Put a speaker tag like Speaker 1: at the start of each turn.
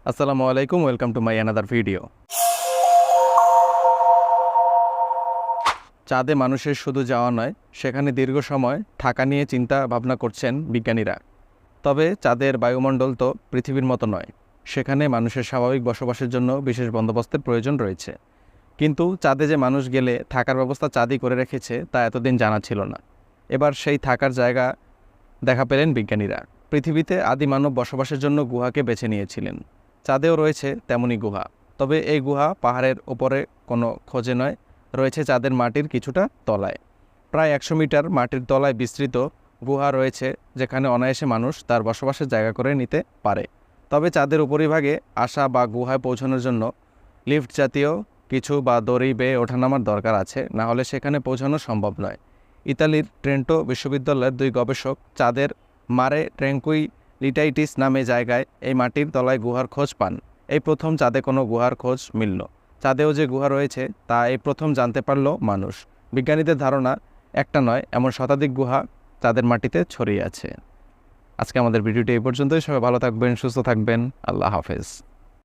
Speaker 1: আসসালামু আলাইকুম, welcome to my another video. চাঁদে মানুষের শুধু যাওয়া নয়, সেখানে দীর্ঘ সময় থাকা নিয়ে চিন্তা ভাবনা করছেন বিজ্ঞানীরা। তবে চাঁদের বায়ুমণ্ডল তো পৃথিবীর মতো নয়, সেখানে মানুষের স্বাভাবিক বসবাসের জন্য বিশেষ বন্দোবস্তের প্রয়োজন রয়েছে। কিন্তু চাঁদে যে মানুষ গেলে থাকার ব্যবস্থা চাঁদই করে রেখেছে তা এতদিন জানা ছিল না। এবার সেই থাকার জায়গা দেখা পেলেন বিজ্ঞানীরা। পৃথিবীতে আদি মানব বসবাসের জন্য গুহাকে বেছে নিয়েছিলেন। চাঁদেও রয়েছে তেমনই গুহা, তবে এই গুহা পাহাড়ের ওপরে কোনো খোঁজে নয়, রয়েছে চাঁদের মাটির কিছুটা তলায়। প্রায় 100 মিটার মাটির তলায় বিস্তৃত গুহা রয়েছে, যেখানে অনায়াসে মানুষ তার বসবাসের জায়গা করে নিতে পারে। তবে চাঁদের উপরিভাগে আসা বা গুহায় পৌঁছানোর জন্য লিফট জাতীয় কিছু বা দড়ি বেয়ে ওঠানামার দরকার আছে, না হলে সেখানে পৌঁছানো সম্ভব নয়। ইতালির ট্রেন্টো বিশ্ববিদ্যালয়ের 2 গবেষক চাঁদের মারে ট্র্যাঙ্কুইলিটাইটিস নামে জায়গায় এই মাটির তলায় গুহার খোঁজ পান। এই প্রথম চাঁদে কোনো গুহার খোঁজ মিলল। চাঁদেও যে গুহা রয়েছে তা এই প্রথম জানতে পারল মানুষ। বিজ্ঞানীদের ধারণা একটা নয়, এমন শতাধিক গুহা চাঁদের মাটিতে ছড়িয়ে আছে। আজকে আমাদের ভিডিওটি এই পর্যন্তই। সবাই ভালো থাকবেন, সুস্থ থাকবেন। আল্লাহ হাফেজ।